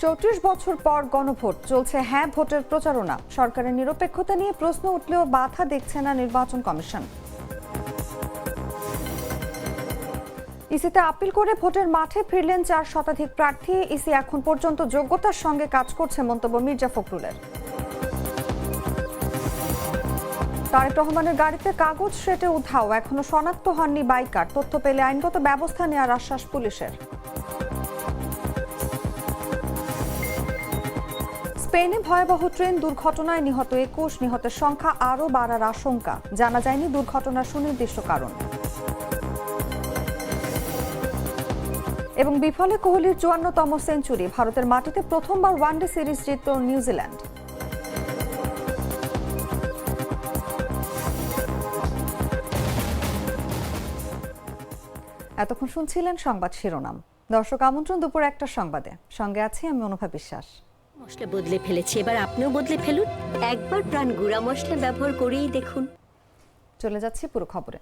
৩৪ বছর পর গণভোট চলছে হ্যাঁ ভোটের প্রচারণা। সরকারের নিরপেক্ষতা নিয়ে প্রশ্ন উঠলেও বাধা দেখছে না নির্বাচন কমিশন। ইসিতে আপিল করে ভোটের মাঠে ফিরলেন ৪ শতাধিক প্রার্থী। ইসি এখন পর্যন্ত যোগ্যতার সঙ্গে কাজ করছে মন্তব্য মির্জা ফখরুলের। তারেক রহমানের গাড়িতে কাগজ সেটে উধাও, এখনো শনাক্ত হননি বাইকার। তথ্য পেলে আইনগত ব্যবস্থা নেওয়ার আশ্বাস পুলিশের। স্পেনে ভয়াবহ ট্রেন দুর্ঘটনায় নিহত ২১, নিহতের সংখ্যা আরও বাড়ার আশঙ্কা। জানা যায়নি দুর্ঘটনার সুনির্দিষ্ট কারণ। এবং বিফলে কোহলির ৫৪তম সেঞ্চুরি। ভারতের মাটিতে প্রথমবার ওয়ানডে সিরিজ জিতল নিউজিল্যান্ড। এতক্ষণ শুনছিলেন সংবাদ শিরোনাম। দর্শক, আমন্ত্রণ দুপুর ১টার সংবাদে। সঙ্গে আছি আমি অনুভা বিশ্বাস। মশলা বদলে ফেলেছি, এবার আপনিও বদলে ফেলুন। একবার প্রাণ গুঁড়া মশলা ব্যবহার করেই দেখুন। চলে যাচ্ছি পুরো খবরে।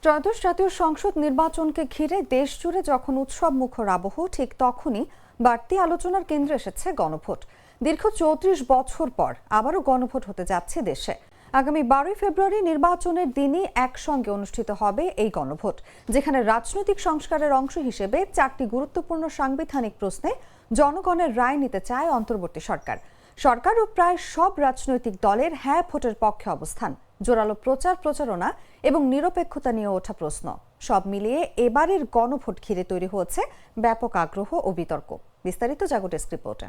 ত্রয়োদশ জাতীয় সংসদ নির্বাচনকে ঘিরে দেশ জুড়ে যখন উৎসব মুখর আবহ, ঠিক তখনই বাড়তি আলোচনার কেন্দ্রে এসেছে গণভোট। দীর্ঘ ৩৪ বছর পর আবারও গণভোট হতে যাচ্ছে দেশে। আগামী ১২ই ফেব্রুয়ারি নির্বাচনের দিনই একসঙ্গে অনুষ্ঠিত হবে এই গণভোট, যেখানে রাজনৈতিক সংস্কারের অংশ হিসেবে ৪টি গুরুত্বপূর্ণ সাংবিধানিক প্রশ্নে জনগণের রায় নিতে চায় অন্তর্বর্তী সরকার। সরকার ও প্রায় সব রাজনৈতিক দলের হ্যাঁ ভোটের পক্ষে অবস্থান। জোরালো প্রচারণা এবং নিরপেক্ষতা নিয়ে ওঠা প্রশ্ন, সব মিলিয়ে এবারের গণভোট ঘিরে তৈরি হয়েছে ব্যাপক আগ্রহ ও বিতর্ক। বিস্তারিত জাগো ডেস্ক রিপোর্টে।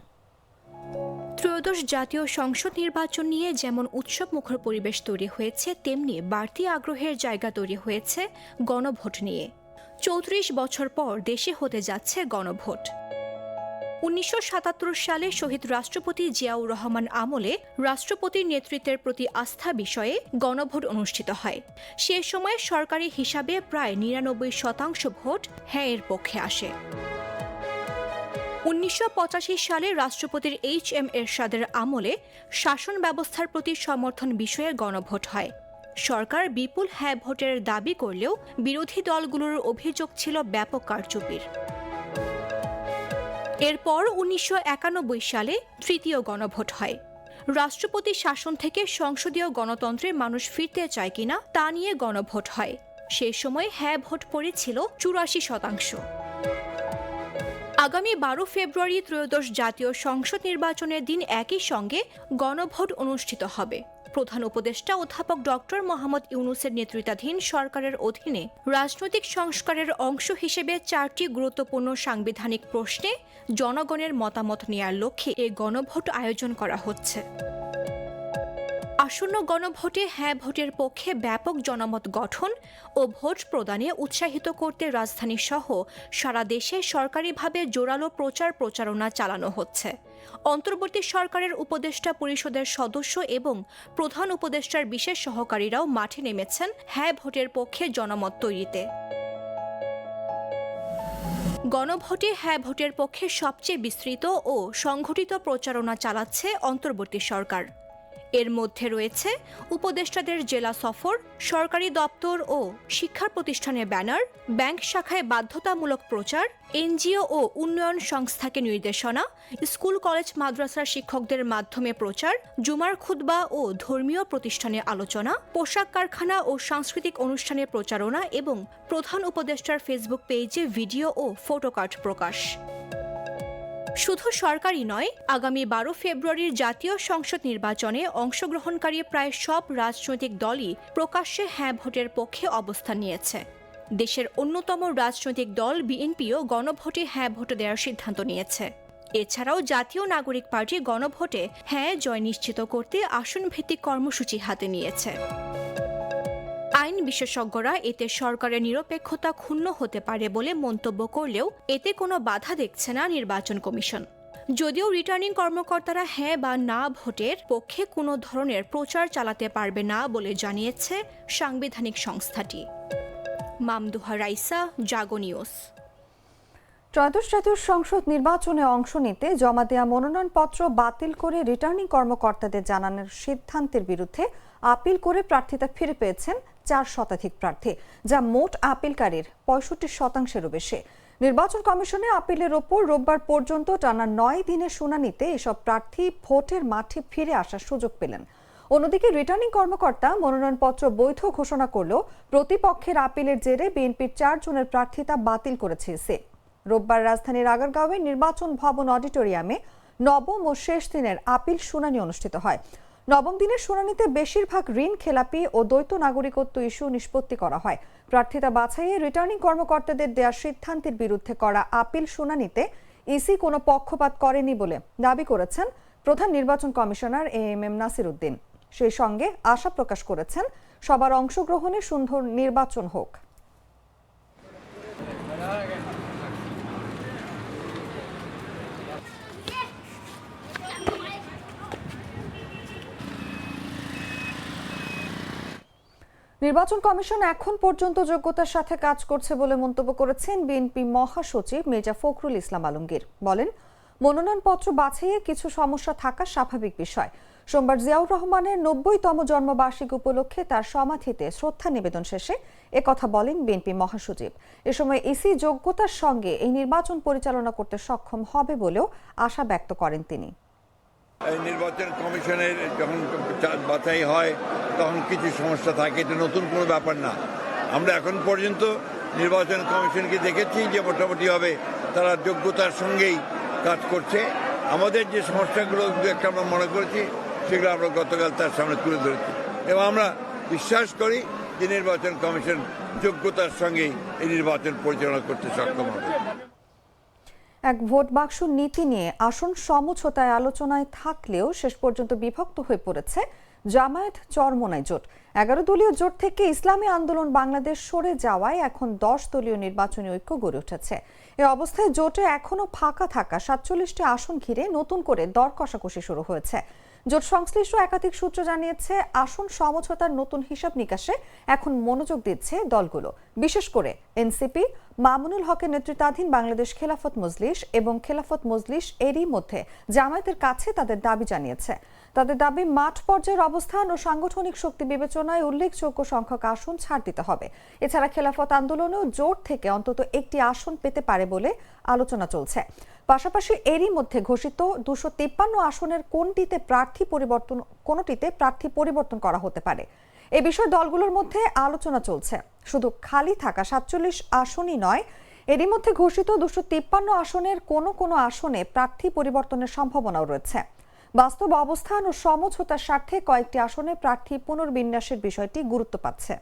ত্রয়োদশ জাতীয় সংসদ নির্বাচন নিয়ে যেমন উৎসব মুখর পরিবেশ তৈরি হয়েছে, তেমনি বাড়তি আগ্রহের জায়গা তৈরি হয়েছে গণভোট নিয়ে। ৩৪ বছর পর দেশে হতে যাচ্ছে গণভোট। ১৯৭৭ সালে শহীদ রাষ্ট্রপতি জিয়াউর রহমান আমলে রাষ্ট্রপতির নেতৃত্বের প্রতি আস্থা বিষয়ে গণভোট অনুষ্ঠিত হয়। সে সময় সরকারি হিসাবে প্রায় ৯৯% ভোট হ্যাঁ এর পক্ষে আসে। ১৯৮৫ সালে রাষ্ট্রপতির HM এরশাদের আমলে শাসন ব্যবস্থার প্রতি সমর্থন বিষয়ে গণভোট হয়। সরকার বিপুল হ্যাঁ ভোটের দাবি করলেও বিরোধী দলগুলোর অভিযোগ ছিল ব্যাপক কারচুপির। এরপর ১৯৯১ সালে তৃতীয় গণভোট হয়। রাষ্ট্রপতি শাসন থেকে সংসদীয় গণতন্ত্রে মানুষ ফিরতে চায় কিনা তা নিয়ে গণভোট হয়। সেই সময় হ্যাঁ ভোট পড়েছিল ৮৪%। আগামী ১২ ফেব্রুয়ারি ত্রয়োদশ জাতীয় সংসদ নির্বাচনের দিন একই সঙ্গে গণভোট অনুষ্ঠিত হবে। প্রধান উপদেষ্টা অধ্যাপক ডক্টর মোহাম্মদ ইউনূসের নেতৃত্বাধীন সরকারের অধীনে রাজনৈতিক সংস্কারের অংশ হিসেবে ৪টি গুরুত্বপূর্ণ সাংবিধানিক প্রশ্নে জনগণের মতামত নেয়ার লক্ষ্যে এ গণভোট আয়োজন করা হচ্ছে। আসন্ন গণভোটে হ্যাঁ ভোটের পক্ষে ব্যাপক জনমত গঠন ও ভোট প্রদানে উৎসাহিত করতে রাজধানী সহ সারা দেশে সরকারিভাবে জোরালো প্রচারণা চালানো হচ্ছে। অন্তর্বর্তী সরকারের উপদেষ্টা পরিষদের সদস্য এবং প্রধান উপদেষ্টার বিশেষ সহকারীরাও মাঠে নেমেছেন হ্যাঁ ভোটের পক্ষে জনমত তৈরিতে। গণভোটে হ্যাঁ ভোটের পক্ষে সবচেয়ে বিস্তৃত ও সংগঠিত প্রচারণা চালাচ্ছে অন্তর্বর্তী সরকার। এর মধ্যে রয়েছে উপদেষ্টাদের জেলা সফর, সরকারি দপ্তর ও শিক্ষা প্রতিষ্ঠানের ব্যানার, ব্যাংক শাখায় বাধ্যতামূলক প্রচার, NGO ও উন্নয়ন সংস্থাকে নির্দেশনা, স্কুল কলেজ মাদ্রাসার শিক্ষকদের মাধ্যমে প্রচার, জুমার খুতবা ও ধর্মীয় প্রতিষ্ঠানে আলোচনা, পোশাক কারখানা ও সাংস্কৃতিক অনুষ্ঠানে প্রচারণা এবং প্রধান উপদেষ্টার ফেসবুক পেজে ভিডিও ও ফটোকার্ড প্রকাশ। শুধু সরকারই নয়, আগামী ১২ ফেব্রুয়ারির জাতীয় সংসদ নির্বাচনে অংশগ্রহণকারী প্রায় সব রাজনৈতিক দলই প্রকাশ্যে হ্যাঁ ভোটের পক্ষে অবস্থান নিয়েছে। দেশের অন্যতম রাজনৈতিক দল বিএনপিও গণভোটে হ্যাঁ ভোট দেওয়ার সিদ্ধান্ত নিয়েছে। এছাড়াও জাতীয় নাগরিক পার্টি গণভোটে হ্যাঁ জয় নিশ্চিত করতে আসনভিত্তিক কর্মসূচি হাতে নিয়েছে। আইন বিশেষজ্ঞরা এতে সরকারের নিরপেক্ষতা ক্ষুণ্ণ হতে পারে বলে মন্তব্য করলেও এতে কোনো বাধা দেখছে না নির্বাচন কমিশন। যদিও রিটার্নিং কর্মকর্তারা হ্যাঁ বা না ভোটের পক্ষে কোনো ধরনের প্রচার চালাতে পারবে না বলে জানিয়েছে সাংবিধানিক সংস্থাটি। মামদুহা রাইসা, জাগো নিউজ। ত্রয়োদশ জাতীয় সংসদ নির্বাচনে অংশ নিতে জমা দেওয়া মনোনয়নপত্র বাতিল করে রিটার্নিং কর্মকর্তাদের জানানোর সিদ্ধান্তের বিরুদ্ধে আপিল করে প্রার্থিতা ফিরে পেয়েছেন ৪ শতাধিক প্রার্থী, যা মোট আপিলকারীর ৬৫%-এরও বেশি। নির্বাচন কমিশনে আপিলের ওপর রোববার পর্যন্ত টানা 9 দিনের শুনানিতে এসব প্রার্থী ভোটের মাঠে ফিরে আসার সুযোগ পেলেন। অন্যদিকে রিটার্নিং কর্মকর্তা মনোনয়নপত্র বৈধ ঘোষণা করলেও প্রতিপক্ষের আপিলের জেরে বিএনপির 4 জনের প্রার্থিতা বাতিল করেছে ইসি। রোববার রাজধানীর আগারগাঁওয়ে নির্বাচন ভবন অডিটোরিয়ামে নবম ও শেষ দিনের আপিল শুনানি অনুষ্ঠিত হয়। নবম দিনের শুনানিতে বেশিরভাগ ঋণ খেলাপি ও দ্বৈত নাগরিকত্ব ইস্যু নিষ্পত্তি করা হয়। প্রার্থিতা বাছাইয়ে রিটার্নিং কর্মকর্তাদের দেওয়া সিদ্ধান্তের বিরুদ্ধে করা আপিল শুনানিতে ইসি কোনো পক্ষপাত করেনি বলে দাবি করেছেন প্রধান নির্বাচন কমিশনার এএমএম নাসির উদ্দিন। সেই সঙ্গে আশা প্রকাশ করেছেন সবার অংশগ্রহণে সুন্দর নির্বাচন হোক। নির্বাচন কমিশন এখন পর্যন্ত যোগ্যতার সাথে কাজ করছে বলে মন্তব্য করেছেন বিএনপি মহাসচিব মির্জা ফখরুল ইসলাম আলমগীর। বলেন, মনোনয়নপত্র বাছাইয়ে কিছু সমস্যা থাকা স্বাভাবিক বিষয়। সোমবার জিয়াউর রহমানের 90তম জন্মবার্ষিকী উপলক্ষে তার সমাধিতে শ্রদ্ধা নিবেদন শেষে একথা বলেন বিএনপি মহাসচিব। এ সময় ইসি যোগ্যতার সঙ্গে এই নির্বাচন পরিচালনা করতে সক্ষম হবে বলেও আশা ব্যক্ত করেন তিনি। নির্বাচন কমিশনের যখন বাছাই হয় তখন কিছু সমস্যা থাকে, এটা নতুন কোনো ব্যাপার না। আমরা এখন পর্যন্ত নির্বাচন কমিশনকে দেখেছি যে মোটামুটিভাবে তারা যোগ্যতার সঙ্গেই কাজ করছে। আমাদের যে সমস্যাগুলো একটা আমরা মনে করেছি সেগুলো আমরা গতকাল তার সামনে তুলে ধরেছি এবং আমরা বিশ্বাস করি যে নির্বাচন কমিশন যোগ্যতার সঙ্গেই এই নির্বাচন পরিচালনা করতে সক্ষম হবে। এক ভোট বাক্স নীতি নিয়ে আসন সমঝোতায় আলোচনায় থাকলেও শেষ পর্যন্ত বিভক্ত হয়ে পড়েছে জামায়াত চরমোনাই জোট। 11 দলীয় জোট থেকে ইসলামী আন্দোলন বাংলাদেশ সরে যাওয়ায় এখন 10 দলীয় নির্বাচনী ঐক্য গড়ে উঠেছে। এ অবস্থায় জোটে এখনো ফাঁকা থাকা 47টি আসন ঘিরে নতুন করে দর কষাকষি শুরু হয়েছে। জোট সংশ্লিষ্ট একাধিক সূত্র জানিয়েছে, আসন সমঝোতার নতুন হিসাব নিকাশে এখন মনোযোগ দিচ্ছে দলগুলো। বিশেষ করে এনসিপি, মামুনুল হকের নেতৃত্বাধীন বাংলাদেশ খেলাফত মজলিস এবং খেলাফত মজলিস এরই মধ্যে জামায়াতের কাছে তাদের দাবি জানিয়েছে। তাদের দাবি, মাঠ পর্যায়ের অবস্থান ও সাংগঠনিক শক্তি বিবেচনায় উল্লেখযোগ্য সংখ্যক আসন ছাড় দিতে হবে। এছাড়া খেলাফত আন্দোলনেও জোট থেকে অন্তত একটি আসন পেতে পারে বলে আলোচনা চলছে। পাশাপাশি এরই মধ্যে ঘোষিত 253 আসনের কোনটিতে প্রার্থী পরিবর্তন করা হতে পারে, এ বিষয়ে দলগুলোর মধ্যে আলোচনা চলছে। শুধু খালি থাকা 47 আসনই নয়, এরই মধ্যে ঘোষিত 253 আসনের কোনো আসনে প্রার্থী পরিবর্তনের সম্ভাবনাও রয়েছে। বাস্তব অবস্থান ও সমঝোতার স্বার্থে কয়েকটি আসনে প্রার্থী পুনর্বিন্যাসের বিষয়টি গুরুত্ব পাচ্ছে।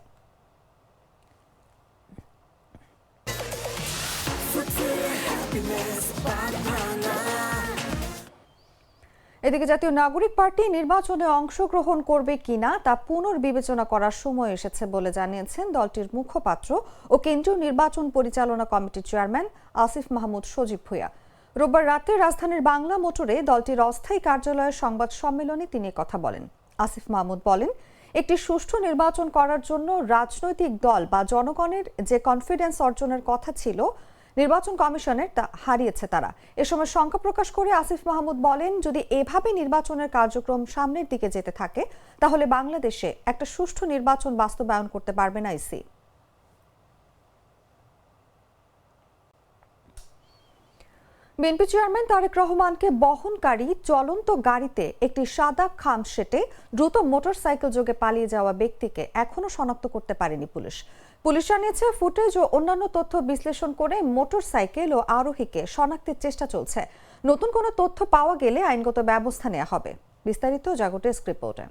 এদিকে জাতীয় নাগরিক পার্টি নির্বাচনে অংশগ্রহণ করবে কিনা তা পুনর্বিবেচনা করার সময় এসেছে বলে জানিয়েছেন দলটির মুখপাত্র ও কেন্দ্রীয় নির্বাচন পরিচালনা কমিটির চেয়ারম্যান আসিফ মাহমুদ সজীব ভুঁইয়া। রোববার রাতে রাজধানীর বাংলা মোটরে দলটির অস্থায়ী কার্যালয়ের সংবাদ সম্মেলনে তিনি কথা বলেন। আসিফ মাহমুদ বলেন, একটি সুষ্ঠু নির্বাচন করার জন্য রাজনৈতিক দল বা জনগণের যে কনফিডেন্স অর্জনের কথা ছিল নির্বাচন কমিশনের, তা হারিয়েছে তারা। এ সময় শঙ্কা প্রকাশ করে আসিফ মাহমুদ বলেন, যদি এভাবে নির্বাচনের কার্যক্রম সামনের দিকে যেতে থাকে তাহলে বাংলাদেশে একটা সুষ্ঠু নির্বাচন বাস্তবায়ন করতে পারবে না ইসি। বিএনপি চেয়ারম্যান তারেক রহমানকে বহনকারী চলন্ত গাড়িতে একটি সাদা খামসেটে দ্রুত মোটরসাইকেল যোগে পালিয়ে যাওয়া ব্যক্তিকে এখনো শনাক্ত করতে পারেনি পুলিশ। পুলিশ জানিয়েছে, ফুটেজ ও অন্যান্য তথ্য বিশ্লেষণ করে মোটরসাইকেল ও আরোহীকে শনাক্তের চেষ্টা চলছে। নতুন কোনো তথ্য পাওয়া গেলে আইনগত ব্যবস্থা নেওয়া হবে। বিস্তারিত জাগো ডেস্ক রিপোর্টে।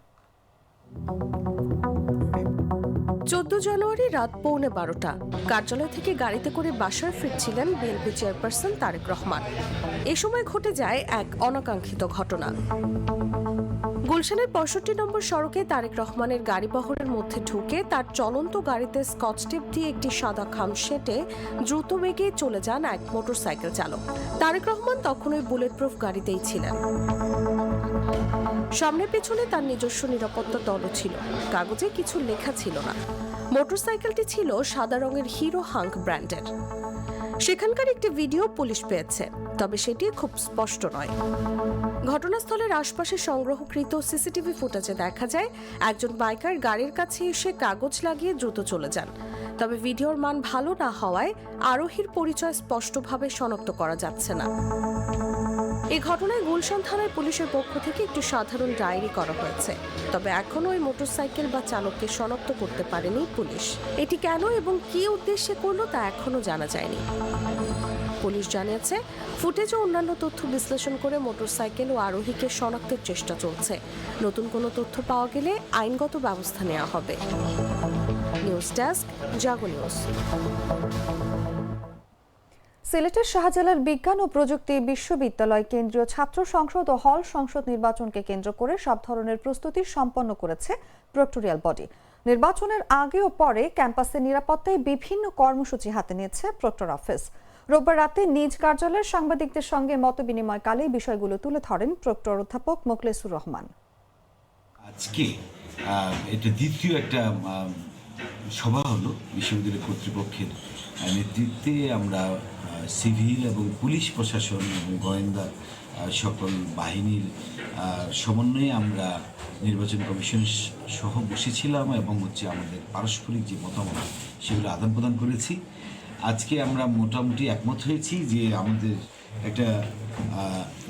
14 জানুয়ারি রাত 11:15 কার্যালয় থেকে গাড়িতে করে বাসায় ফিরছিলেন বিএনপি চেয়ারপারসন তারেক রহমান। এ সময় ঘটে যায় এক অনাকাঙ্ক্ষিত ঘটনা। গুলশানের 65 নম্বর সড়কে তারেক রহমানের গাড়ি বহরের মধ্যে ঢুকে তার চলন্ত গাড়িতে স্কচ টেপ দিয়ে একটি সাদা খাম সেটে দ্রুত বেগে চলে যান এক মোটরসাইকেল চালক। তারেক রহমান তখন ওই বুলেট প্রুফ গাড়িতেই ছিলেন। সামনে পেছনে তার নিজস্ব নিরাপত্তা দলও ছিল। কাগজে কিছু লেখা ছিল না। মোটরসাইকেলটি ছিল সাদা রঙের হিরো হাঙ্ক ব্র্যান্ডের। সেখানকার একটি ভিডিও পুলিশ পেয়েছে, তবে সেটি খুব স্পষ্ট নয়। ঘটনাস্থলের আশপাশে সংগ্রহকৃত সিসিটিভি ফুটেজে দেখা যায় একজন বাইকার গাড়ির কাছে এসে কাগজ লাগিয়ে দ্রুত চলে যান। তবে ভিডিওর মান ভালো না হওয়ায় আরোহীর পরিচয় স্পষ্টভাবে শনাক্ত করা যাচ্ছে না। এই ঘটনায় গুলশান থানায় পুলিশের পক্ষ থেকে একটি সাধারণ ডায়েরি করা হয়েছে, তবে এখনো ওই মোটরসাইকেল বা চালককে শনাক্ত করতে পারেনি পুলিশ। এটি কেন এবং কী উদ্দেশ্যে করলো তা এখনো জানা যায়নি। পুলিশ জানিয়েছে, ফুটেজ ও অন্যান্য তথ্য বিশ্লেষণ করে মোটরসাইকেল ও আরোহীকে শনাক্তের চেষ্টা চলছে। নতুন কোনো তথ্য পাওয়া গেলে আইনগত ব্যবস্থা নেওয়া হবে। নিউজ ডেস্ক, জাগো নিউজ। সিলেটের শাহজালাল বিজ্ঞান ও প্রযুক্তি বিশ্ববিদ্যালয় কেন্দ্রীয় ছাত্র সংসদ ও হল সংসদ নির্বাচনকে কেন্দ্র করে সব ধরনের প্রস্তুতি সম্পন্ন করেছে প্রক্টরিয়াল বডি। নির্বাচনের আগে ও পরে ক্যাম্পাসের নিরাপত্তায় বিভিন্ন কর্মসূচি হাতে নিয়েছে প্রক্টর অফিস। রোববার রাতে নিজ কার্যালয়ের সাংবাদিকদের সঙ্গে মতবিনিময়কালে বিষয়গুলো তুলে ধরেন প্রক্টর অধ্যাপক মোখলেসুর রহমান। আজকে এটা দ্বিতীয় একটা সভা হলো বিশ্ববিদ্যালয় কর্তৃপক্ষের নেতৃত্বে। আমরা সিভিল এবং পুলিশ প্রশাসন এবং গোয়েন্দা সকল বাহিনীর সমন্বয়ে আমরা নির্বাচন কমিশন সহ বসেছিলাম এবং আমাদের পারস্পরিক যে মতামত সেগুলো আদান প্রদান করেছি। আজকে আমরা মোটামুটি একমত হয়েছি যে আমাদের একটা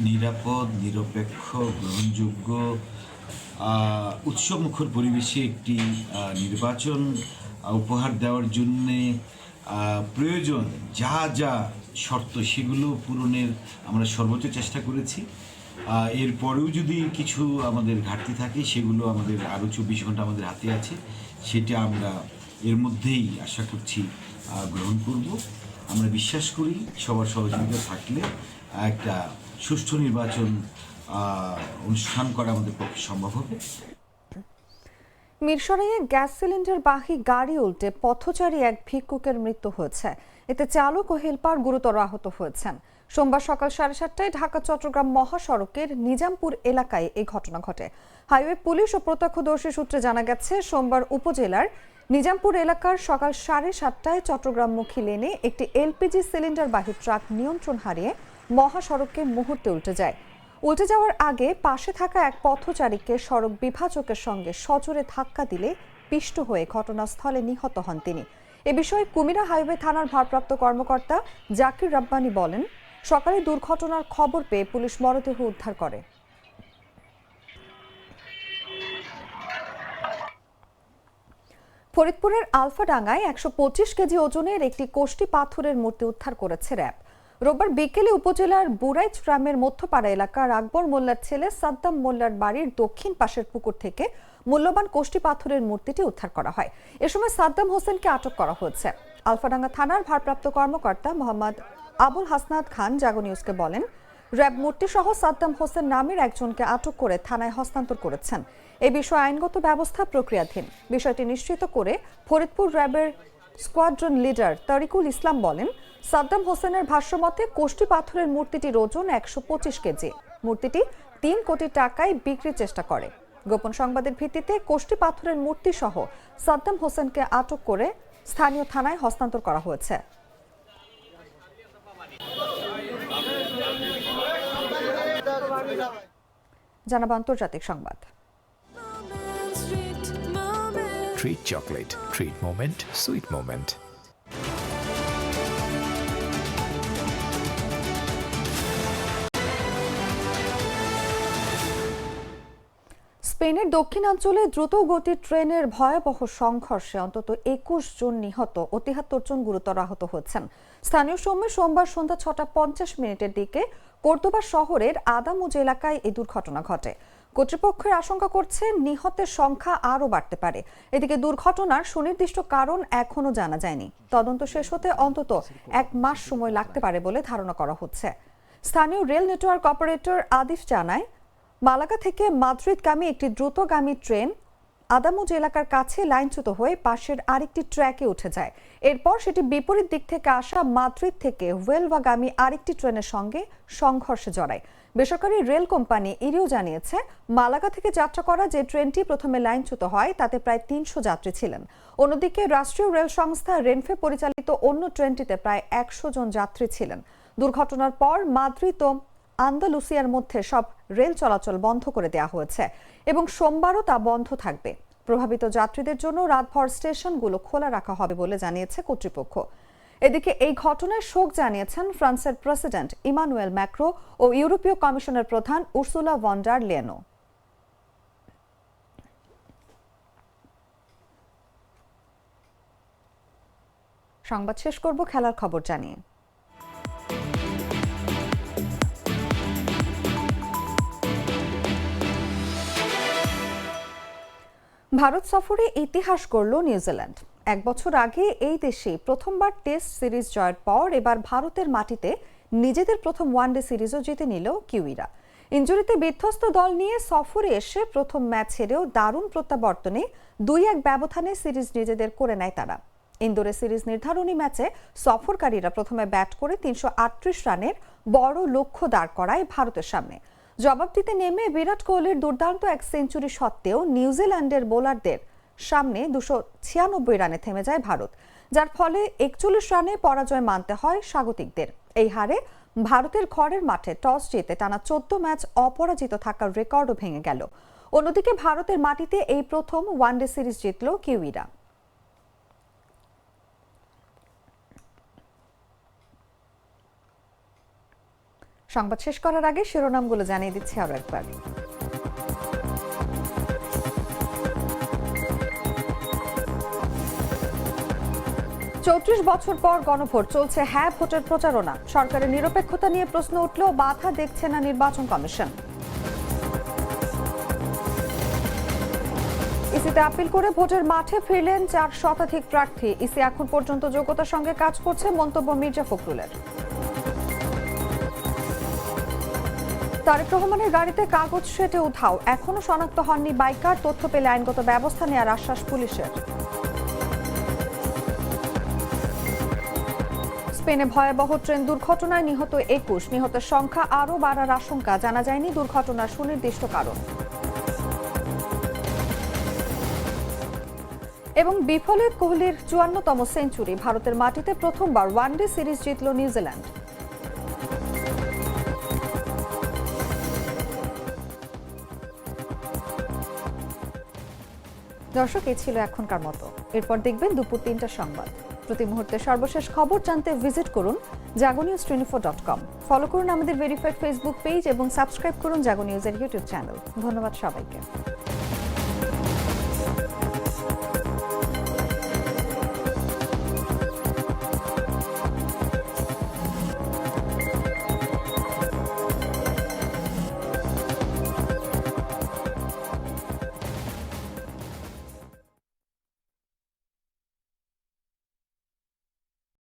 নিরাপদ, নিরপেক্ষ, গ্রহণযোগ্য, উৎসবমুখর পরিবেশে একটি নির্বাচন উপহার দেওয়ার জন্যে প্রয়োজন যা যা শর্ত সেগুলো পূরণের আমরা সর্বোচ্চ চেষ্টা করেছি। এরপরেও যদি কিছু আমাদের ঘাটতি থাকে সেগুলো আমাদের আরও 24 ঘন্টা আমাদের হাতে আছে, সেটা আমরা এর মধ্যেই আশা করছি গ্রহণ করব। আমরা বিশ্বাস করি সবার সহযোগিতা থাকলে একটা সুষ্ঠু নির্বাচন অনুষ্ঠান করা আমাদের পক্ষে সম্ভব হবে। মিরসরাইয়ে গ্যাস সিলিন্ডার বাহী গাড়ি উল্টে পথচারী এক ভিক্ষুকের মৃত্যু হয়েছে। এতে চালক ও হেলপার গুরুতর আহত হয়েছেন। সোমবার সকাল 7:30টায় ঢাকা চট্টগ্রাম মহাসড়কের নিজামপুর এলাকায় এই ঘটনা ঘটে। হাইওয়ে পুলিশ ও প্রত্যক্ষদর্শী সূত্রে জানা গেছে, সোমবার উপজেলার নিজামপুর এলাকার সকাল 7:30টায় চট্টগ্রামমুখী লেনে একটি এলপিজি সিলিন্ডার বাহী ট্রাক নিয়ন্ত্রণ হারিয়ে মহাসড়কে মুহূর্তে উল্টে যায়। উল্টে যাওয়ার আগে পাশে থাকা এক পথচারীকে সড়ক বিভাজকের সঙ্গে সজোরে ধাক্কা দিলে পিষ্ট হয়ে ঘটনাস্থলে নিহত হন তিনি। এ বিষয়ে কুমিরা হাইওয়ে থানার ভারপ্রাপ্ত কর্মকর্তা জাকির রাব্বানী বলেন, সকালে দুর্ঘটনার খবর পেয়ে পুলিশ মরদেহ উদ্ধার করে। ফরিদপুরের আলফাডাঙ্গায় 125 কেজি ওজনের একটি কোষ্টি পাথরের মূর্তি উদ্ধার করেছে র্যাব। রোববার বিকেলে উপজেলার বুরাইচ গ্রামের মধ্যপাড়া এলাকার আকবর মোল্লার ছেলে সাদ্দাম মোল্লার বাড়ির দক্ষিণ পাশের পুকুর থেকে মূল্যবান কোষ্টি পাথরের মূর্তিটি উদ্ধার করা হয়। এ সময় সাদ্দাম হোসেনকে আটক করা হয়েছে। আলফাডাঙ্গা থানার ভারপ্রাপ্ত কর্মকর্তা মোহাম্মদ আবুল হাসনাত খান জাগো নিউজকে বলেন, র্যাব মূর্তি সহ সাদ্দাম হোসেন নামের একজনকে আটক করে থানায় হস্তান্তর করেছেন। এ বিষয়ে আইনগত ব্যবস্থা প্রক্রিয়াধীন। বিষয়টি নিশ্চিত করে ফরিদপুর র্যাবের স্কোয়াড্রন লিডার তরিকুল ইসলাম বলেন, সাদ্দাম হোসেনের ভাষ্যমতে কোষ্টি পাথরের মূর্তিটির ওজন 125 কেজি। মূর্তিটি 3 কোটি টাকায় বিক্রির চেষ্টা করে। গোপন সংবাদের ভিত্তিতে কোষ্টি পাথরের মূর্তি সহ সাদ্দাম হোসেনকে আটক করে স্থানীয় থানায় হস্তান্তর করা হয়েছে। জানাবো আন্তর্জাতিক সংবাদ। Treat chocolate. Treat moment. Sweet moment. স্পেনের দক্ষিণাঞ্চলে দ্রুত গতির ট্রেনের ভয়াবহ সংঘর্ষে অন্তত 21 জন নিহত ও 73 জন গুরুতর আহত হয়েছেন। স্থানীয় সময় সোমবার সন্ধ্যা 6:50 দিকে কর্দোবা শহরের আদামুজ এলাকায় এই দুর্ঘটনা ঘটে। কর্তৃপক্ষের আশঙ্কা করছে নিহতের সংখ্যা আরও বাড়তে পারে। এদিকে দুর্ঘটনার সুনির্দিষ্ট কারণ এখনো জানা যায়নি। তদন্ত শেষ হতে অন্তত 1 মাস সময় লাগতে পারে বলে ধারণা করা হচ্ছে। স্থানীয় রেল নেটওয়ার্ক অপারেটর আদিফ জানায়, মালাগা থেকে মাদ্রিদগামী একটি দ্রুতগামী ট্রেন আদামুজ এলাকার কাছে লাইনচ্যুত হয়ে পাশের আরেকটি ট্র্যাকে উঠে যায়। এরপর সেটি বিপরীত দিক থেকে আসা মাদ্রিদ থেকে হুয়েলভাগামী আরেকটি ট্রেনের সঙ্গে সংঘর্ষে জড়ায়। বেসরকারি রেল কোম্পানি ইরিও জানিয়েছে, মালাগা থেকে যাত্রা করা যে ট্রেনটি প্রথমে লাইনচ্যুত হয় তাতে প্রায় 300 যাত্রী ছিলেন। অন্যদিকে রাষ্ট্রীয় রেল সংস্থা রেনফে পরিচালিত অন্য ট্রেনটিতে প্রায় 100 জন যাত্রী ছিলেন। দুর্ঘটনার পর মাদ্রিদ ও আন্দালুসিয়ার মধ্যে সব রেল চলাচল বন্ধ করে দেওয়া হয়েছে এবং সোমবারও তা বন্ধ থাকবে। প্রভাবিত যাত্রীদের জন্য রাতভর স্টেশনগুলো খোলা রাখা হবে বলে জানিয়েছে কর্তৃপক্ষ। এদিকে এই ঘটনায় শোক জানিয়েছেন ফ্রান্সের প্রেসিডেন্ট ইমানুয়েল ম্যাক্রো ও ইউরোপীয় কমিশনের প্রধান উর্সুলা ভন ডার লেয়েনও। সংবাদ শেষ করব খেলার খবর জানিয়ে। ভারত সফরে ইতিহাস গড়ল নিউজিল্যান্ড। 1 বছর আগে এই দেশে প্রথমবার টেস্ট সিরিজ জয়ের পর এবার ভারতের মাটিতে নিজেদের প্রথম ওয়ানডে সিরিজও জিতে নিল কিউইরা। ইনজুরিতে বিধ্বস্ত দল নিয়ে সফরে এসে প্রথম ম্যাচ হেরেও দারুণ প্রত্যাবর্তনে 2-1 ব্যবধানে সিরিজ নিজেদের করে নেয় তারা। ইন্দোরে সিরিজ নির্ধারণী ম্যাচে সফরকারীরা প্রথমে ব্যাট করে 338 রানের বড় লক্ষ্য দাঁড় করায় ভারতের সামনে। জবাব দিতে নেমে বিরাট কোহলির দুর্দান্ত এক সেঞ্চুরি সত্ত্বেও নিউজিল্যান্ডের বোলারদের সামনে 296 রানে থেমে যায় ভারত, যার ফলে 41 রানে পরাজয় মানতে হয় স্বাগতিকদের। এই হারে ভারতের ঘরের মাঠে টস জিতে টানা 14 ম্যাচ অপরাজিত থাকার রেকর্ডও ভেঙে গেল। অন্যদিকে ভারতের মাটিতে এই প্রথম ওয়ানডে সিরিজ জিতল কিউইরা। সংবাদ শেষ করার আগে শিরোনামগুলো জানিয়ে দিচ্ছি আরো একবার। 34 বছর পর গণভোট, চলছে হ্যাঁ ভোটের প্রচারণা। সরকারের নিরপেক্ষতা নিয়ে প্রশ্ন উঠলেও বাধা দেখছে না নির্বাচন কমিশন। ইসিতে আপিল করে ভোটের মাঠে ফিরলেন 4 শতাধিক প্রার্থী। ইসি এখন পর্যন্ত যোগ্যতার সঙ্গে কাজ করছে, মন্তব্য মির্জা ফখরুলের। তারেক রহমানের গাড়িতে কাগজ সেটে উধাও, এখনো শনাক্ত হননি বাইকার। তথ্য পেলে আইনগত ব্যবস্থা নেওয়ার আশ্বাস পুলিশের। স্পেনে ভয়াবহ ট্রেন দুর্ঘটনায় নিহত 21, নিহতের সংখ্যা আরও বাড়ার আশঙ্কা। জানা যায়নি দুর্ঘটনার সুনির্দিষ্ট কারণ। এবং বিফলে কোহলির 54তম সেঞ্চুরি, ভারতের মাটিতে প্রথমবার ওয়ানডে সিরিজ জিতল নিউজিল্যান্ড। দর্শক, এই ছিল এখনকার মতো। এরপর দেখবেন দুপুর 3টার সংবাদ। প্রতি মুহূর্তে সর্বশেষ খবর জানতে ভিজিট করুন jagonews24.com। ফলো করুন আমাদের ভেরিফাইড ফেসবুক পেজ এবং সাবস্ক্রাইব করুন জাগো নিউজের ইউটিউব চ্যানেল। ধন্যবাদ সবাইকে।